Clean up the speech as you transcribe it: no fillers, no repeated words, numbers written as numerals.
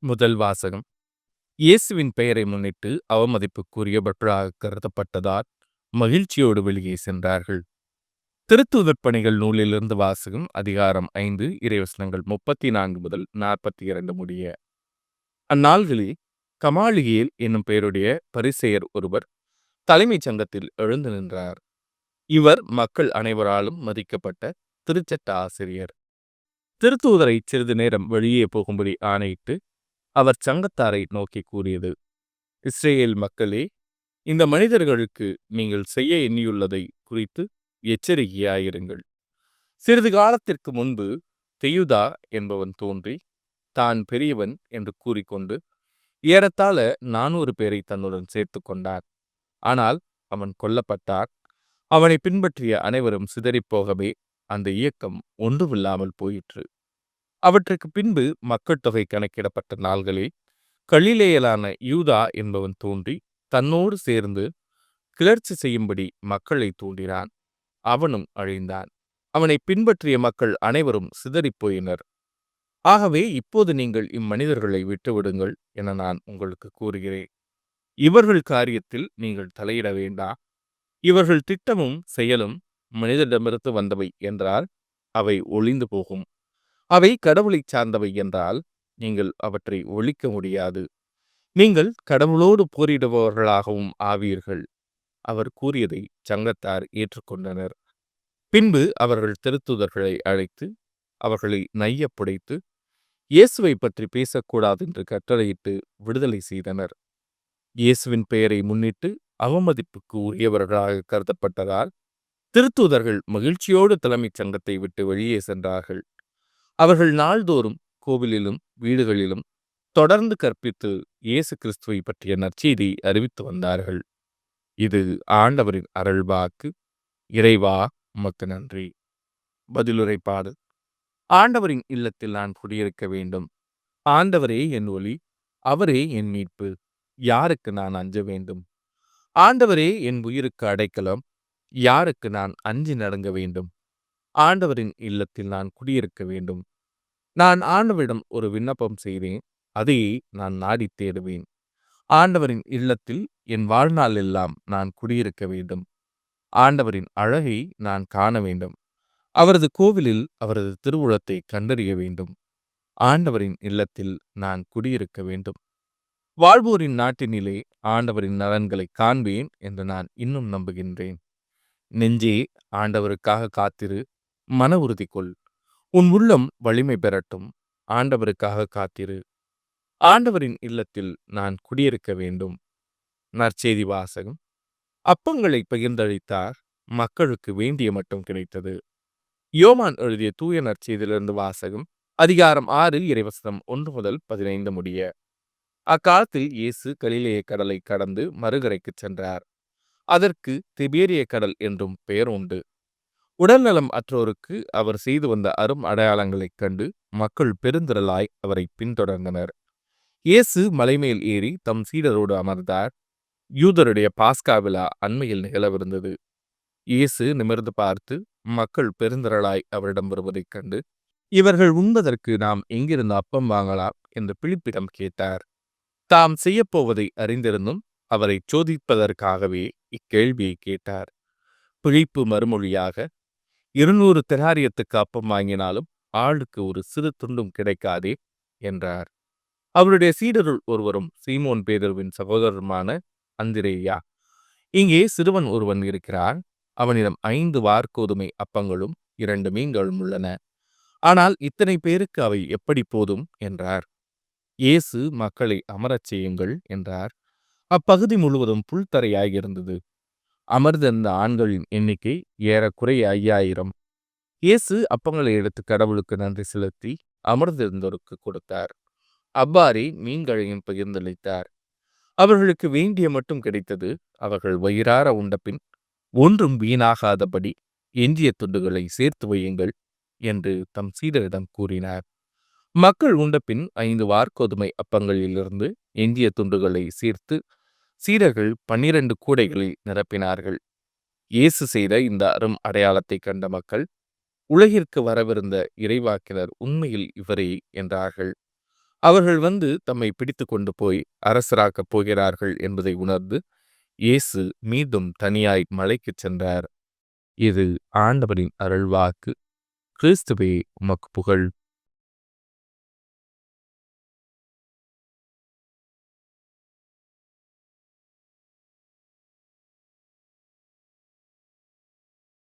முதல் வாசகம். இயேசுவின் பெயரை முன்னிட்டு அவமதிப்புக்குரியவர்களாக கருதப்பட்டதால் மகிழ்ச்சியோடு வெளியே சென்றார்கள். திருத்தூதர் பணிகள் நூலிலிருந்து வாசகம். அதிகாரம் 5 இறைவசனங்கள் 34 முதல் 42 முடிய. அந்நாள்களில் கமாலியேல் என்னும் பெயருடைய பரிசேயர் ஒருவர் தலைமைச் சங்கத்தில் எழுந்து நின்றார். இவர் மக்கள் அனைவராலும் மதிக்கப்பட்ட திருச்சட்ட ஆசிரியர். திருத்தூதரை சிறிது நேரம் வெளியே போகும்படி ஆணையிட்டு அவர் சங்கத்தாரை நோக்கி கூறியது: இஸ்ரேல் மக்களே, இந்த மனிதர்களுக்கு நீங்கள் செய்ய எண்ணியுள்ளதை குறித்து எச்சரிக்கையாயிருங்கள். சிறிது காலத்திற்கு முன்பு தெயுதா என்பவன் தோன்றி தான் பெரியவன் என்று கூறிக்கொண்டு ஏறத்தாழ 400 பேரை தன்னுடன் சேர்த்து கொண்டார். ஆனால் அவன் கொல்லப்பட்டார். அவனை பின்பற்றிய அனைவரும் சிதறிப்போகவே அந்த இயக்கம் ஒன்றுமில்லாமல் போயிற்று. அவற்றுக்கு பின்பு மக்கள் தொகை கணக்கிடப்பட்ட நாள்களில் கலிலேயலான யூதா என்பவன் தோன்றி தன்னோடு சேர்ந்து கிளர்ச்சி செய்யும்படி மக்களை தூண்டினான். அவனும் அழிந்தான். அவனை பின்பற்றிய மக்கள் அனைவரும் சிதறிப்போயினர். ஆகவே இப்போது நீங்கள் இம்மனிதர்களை விட்டுவிடுங்கள் என நான் உங்களுக்கு கூறுகிறேன். இவர்கள் காரியத்தில் நீங்கள் தலையிட வேண்டாம். இவர்கள் திட்டமும் செயலும் மனிதரிடமிருந்து வந்தவை என்றால் அவை ஒளிந்து போகும். அவை கடவுளை சார்ந்தவை என்றால் நீங்கள் அவற்றை ஒழிக்க முடியாது. நீங்கள் கடவுளோடு போரிடுபவர்களாகவும் ஆவீர்கள். அவர் கூறியதை சங்கத்தார் ஏற்றுக்கொண்டனர். பின்பு அவர்கள் திருத்தூதர்களை அழைத்து அவர்களை நையப் புடைத்து இயேசுவை பற்றி பேசக்கூடாது என்று கட்டளையிட்டு விடுதலை செய்தனர். இயேசுவின் பெயரை முன்னிட்டு அவமதிப்புக்கு உரியவர்களாக கருதப்பட்டதால் திருத்தூதர்கள் மகிழ்ச்சியோடு தலைமைச் சங்கத்தை விட்டு வெளியே சென்றார்கள். அவர்கள் நாள்தோறும் கோவிலிலும் வீடுகளிலும் தொடர்ந்து கற்பித்து இயேசு கிறிஸ்துவை பற்றிய நற்செய்தி அறிவித்து வந்தார்கள். இது ஆண்டவரின் அருள்வாக்கு. இறைவா, உமக்கு நன்றி. பதிலுரைப்பாடு. ஆண்டவரின் இல்லத்தில் நான் குடியிருக்க வேண்டும். ஆண்டவரே என் ஒளி, அவரே என் மீட்பு. யாருக்கு நான் அஞ்ச வேண்டும்? ஆண்டவரே என் உயிருக்கு அடைக்கலம். யாருக்கு நான் அஞ்சி நடுங்க வேண்டும்? ஆண்டவரின் இல்லத்தில் நான் குடியிருக்க வேண்டும். நான் ஆண்டவரிடம் ஒரு விண்ணப்பம் செய்தேன். அதையே நான் நாடித் தேடுவேன். ஆண்டவரின் இல்லத்தில் என் வாழ்நாள் எல்லாம் நான் குடியிருக்க வேண்டும். ஆண்டவரின் அழகை நான் காண வேண்டும். அவரது கோவிலில் அவரது திருவுளத்தை கண்டறிய வேண்டும். ஆண்டவரின் இல்லத்தில் நான் குடியிருக்க வேண்டும். வாழ்வோரின் நாட்டினிலே ஆண்டவரின் நலன்களை காண்பேன் என்று நான் இன்னும் நம்புகின்றேன். நெஞ்சே, ஆண்டவருக்காக காத்திரு, மன உறுதி கொள். உன் உள்ளம் வலிமை பெறட்டும். ஆண்டவருக்காக காத்திரு. ஆண்டவரின் இல்லத்தில் நான் குடியிருக்க வேண்டும். நற்செய்தி வாசகம். அப்பங்களை பகிர்ந்தளித்தார். மக்களுக்கு வேண்டிய மட்டும் கிடைத்தது. யோவான் எழுதிய தூய நற்செய்தியிலிருந்து வாசகம். அதிகாரம் 6 இறைவசனம் 1 முதல் 15 முடிய. அக்காலத்தில் இயேசு கலிலேய கடலை கடந்து மறுகரைக்கு சென்றார். அதற்கு திபேரிய கடல் என்றும் பெயர் உண்டு. உடல்நலம் அற்றோருக்கு அவர் செய்து வந்த அரும் அடையாளங்களைக் கண்டு மக்கள் பெருந்திரளாய் அவரை பின்தொடர்ந்தனர். இயேசு மலைமேல் ஏறி தம் சீடரோடு அமர்ந்தார். யூதருடைய பாஸ்கா விழா அண்மையில் நிகழவிருந்தது. இயேசு நிமிர்ந்து பார்த்து மக்கள் பெருந்திரளாய் அவரிடம் வருவதைக் கண்டு, இவர்கள் உண்பதற்கு நாம் எங்கிருந்து அப்பம் வாங்கலாம் என்று பிலிப்பிடம் கேட்டார். தாம் செய்யப்போவதை அறிந்திருந்தும் அவரை சோதிப்பதற்காகவே இக்கேள்வியை கேட்டார். பிலிப்பு மறுமொழியாக, 200 தெனாரியத்துக்கு அப்பம் வாங்கினாலும் ஆளுக்கு ஒரு சிறு துண்டும் கிடைக்காதே என்றார். அவருடைய சீடருள் ஒருவரும் சீமோன் பேதுருவின் சகோதரருமான அந்திரேயா, இங்கே சிறுவன் ஒருவன் இருக்கிறான். அவனிடம் 5 வாற்கோதுமை அப்பங்களும் 2 மீன்களும் உள்ளன. ஆனால் இத்தனை பேருக்கு அவை எப்படி போதும் என்றார். இயேசு மக்களை அமரச் செய்யுங்கள் என்றார். அப்பகுதி முழுவதும் புல்தரையாயிருந்தது. அமர்ந்திருந்த ஆண்களின் எண்ணிக்கை ஏறக்குறைய 5000. இயேசு அப்பங்களை எடுத்து கடவுளுக்கு நன்றி செலுத்தி அமர்ந்திருந்தோருக்கு கொடுத்தார். அவ்வாறே மீன்களையும் பகிர்ந்தளித்தார். அவர்களுக்கு வேண்டிய மட்டும் கிடைத்தது. அவர்கள் வயிறார உண்டபின் ஒன்றும் வீணாகாதபடி எஞ்சிய துண்டுகளை சேர்த்து வையுங்கள் என்று தம் சீடரிடம் கூறினார். மக்கள் உண்டபின் 5 வாற்கோதுமை அப்பங்களிலிருந்து எஞ்சிய துண்டுகளை சேர்த்து சீடர்கள் 12 கூடைகளை நிரப்பினார்கள். இயேசு செய்த இந்த அரும் அடையாளத்தை கண்ட மக்கள், உலகிற்கு வரவிருந்த இறைவாக்கினர் உண்மையில் இவரே என்றார்கள். அவர்கள் வந்து தம்மை பிடித்து கொண்டு போய் அரசராக்கப் போகிறார்கள் என்பதை உணர்ந்து இயேசு மீண்டும் தனியாய் மலைக்குச் சென்றார். இது ஆண்டவரின் அருள்வாக்கு. கிறிஸ்துவே உமக்கு புகழ்.